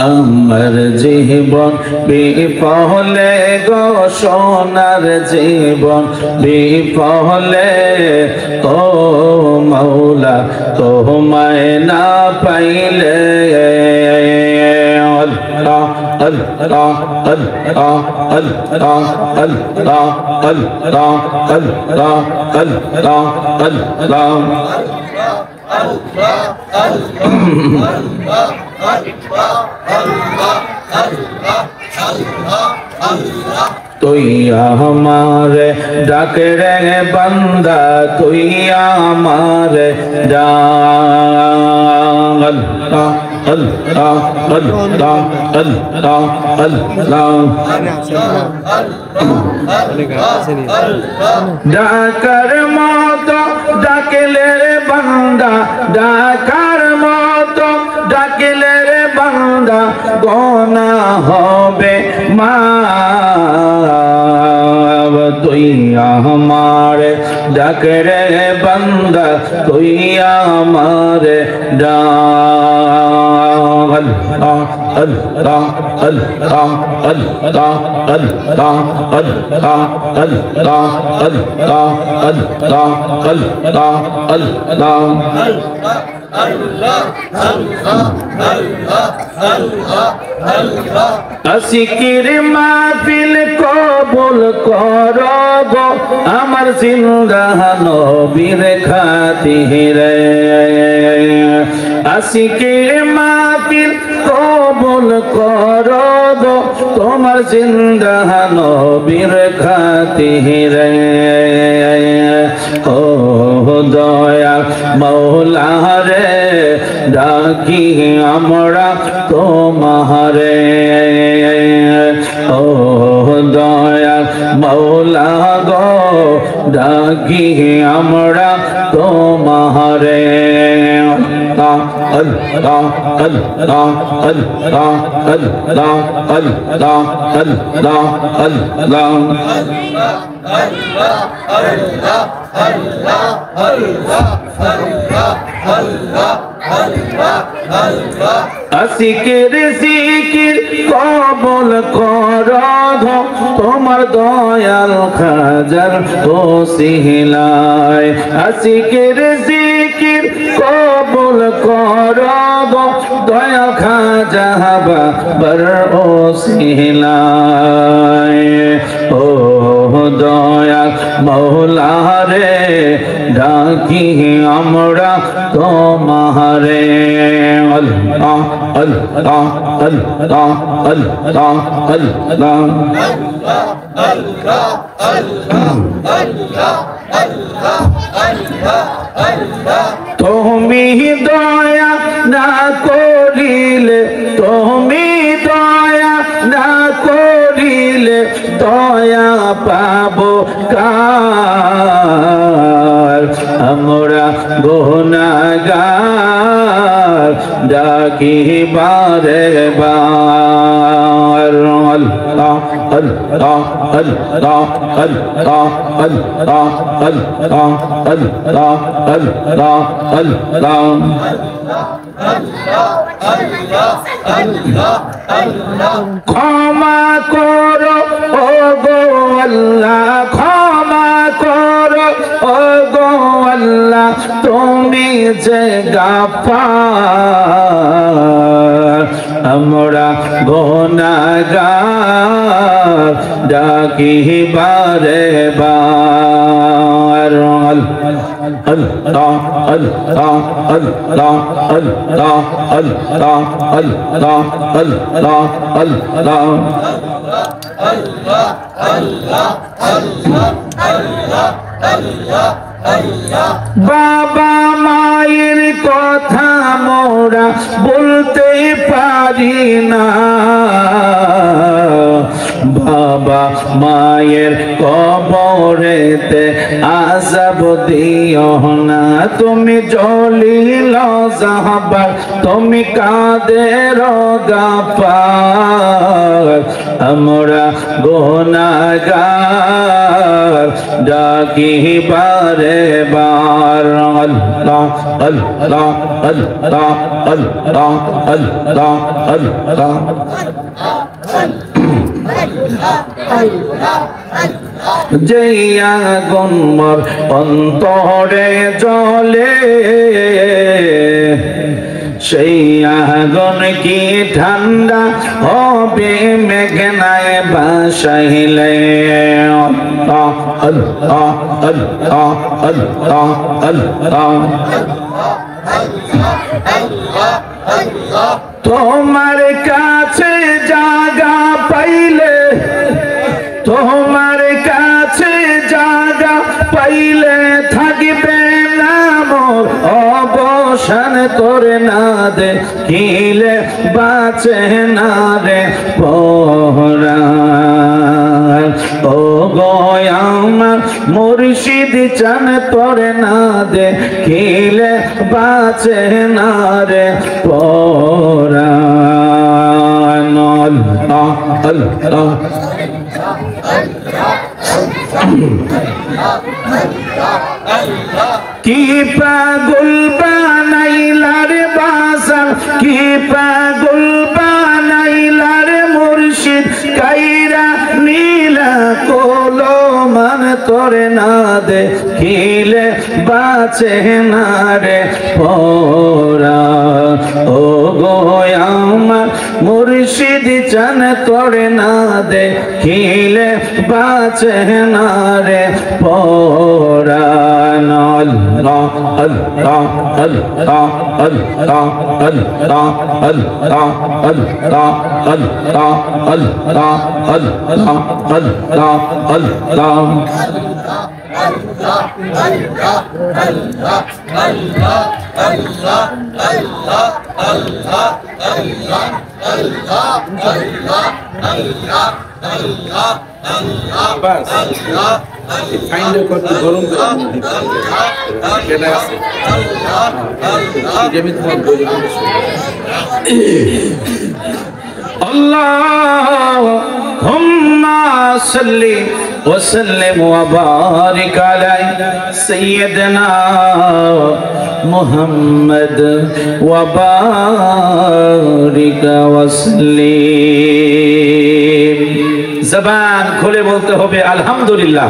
আমার জীবন বিফলে গো সোনার জীবন বিফলে ও মাওলা তোমায় না পাইলে আল্লাহ আল্লাহ আল্লাহ আল্লাহ আল্লাহ আল্লাহ আল্লাহ আল্লাহ আল্লাহ তুই আমারে ডাক রে বান্দা তুই আমারে ডাক আল্লাহ আল্লাহ আল্লাহ আল্লাহ আল্লাহ ডাকার মতো ডাকলে রে বান্দা ডাকার মতো ডাকলে রে বান্দা গোনা হবে মা তুই আমারে ডাক রে বান্দা তুই আমারে ডাক আল্লাহ আল্লাহ আল্লাহ আল্লাহ আল্লাহ আল্লাহ আল্লাহ আল্লাহ আল্লাহ আল্লাহ আল্লাহ আশিকির মাহফিল কবুল করব আমার জিন্দা নবীর খাতিরে আশিকির মাহফিল কবুল করব তোমার জিন্দা নবীর খাতিরে ও দয়া মৌলা রে ডাকি আমরা তোমারে ও দয়া মৌলা গো ডাকি আমরা তোমারে আল্লাহ আল্লাহ আল্লাহ আল্লাহ আল্লাহ আল্লাহ আল্লাহ আল্লাহ আশিকের জিকির কবুল করব তোমার দয়াল খাজার ওসিলায় আশিকের জিকির কবুল করব দয়াল খাজা বাবার ওসিলায় ও দয়াল মৌলা রে ডাকি আমরা তোমারে আল্লাহ আল্লাহ আল্লাহ আল্লাহ আল্লাহ তুমি দয়া না করিলে তুমি দয়া না করিলে দয়া পাবো কার আমরা গুনাহগার ডাকি বারে বার আল্লাহ আল্লাহ আল্লাহ আল্লাহ আল্লাহ আল্লাহ আল্লাহ আল্লাহ আল্লাহ ক্ষমা করো ও গো আল্লাহ ক্ষমা করো ও গো আল্লাহ তুমি যে গাফফার আমরা গুনাহগার ডাকি বারে বার আল্লাহ আল্লাহ আল্লাহ আল্লাহ আল্লাহ আল্লাহ আল্লাহ আল্লাহ বাবা মায়ের কথা মোরা বলতে পারি না, বাবা মায়ের কবরেতে আযাব দিও না। তুমি জলিল জাহবার, তুমি কাদের গাফার, আমরা গুনাহগার ডাকি বারে বার। আল্লাহ আল্লাহ আল্লাহ আল্লাহ আল্লাহ আল্লাহ। যেই আগুন মোর অন্তরে জ্বলে, সেই আগুন কি ঠান্ডা হবে মেঘনায় ভাসাইলে? আল্লাহ আল্লাহ আল্লাহ আল্লাহ আল্লাহ। তোমার কাছে জায়গা পাইলে, তোমার কাছে জায়গা পাইলে থাকবে না মোর অবসান, করে না দেখিলে বাঁচে না রে পরাণ। ও গো আমার মুর্শিদ চান, করে না দেখিলে বাঁচে না রে পরাণ। আল্লাহ আল্লাহ। কি পাগল বানাইলার বাসার, কি পাগল বানাইলার মুর্শিদ, কাইরা নীলা কোলো মান, তোরে না দেখিলে বাঁচে না রে পরাণ। ও গো আমার মুর্শিদ চান, তোরে না দেখিলে বাঁচে না রে পরাণ। আল্লাহ আল্লাহ আল্লাহ আল্লাহ আল্লাহ আল্লাহ আল্লাহ আল্লাহ আল্লাহ আল্লাহ আল্লাহ আল্লাহ। আল্লাহুম্মা সাল্লি ওয়া সাল্লিম ওয়া বারিক আলা সাইয়্যিদিনা মুহাম্মদ ওয়া বারিক ওয়া সাল্লিম। জবান খুলে বলতে হবে আলহামদুলিল্লাহ।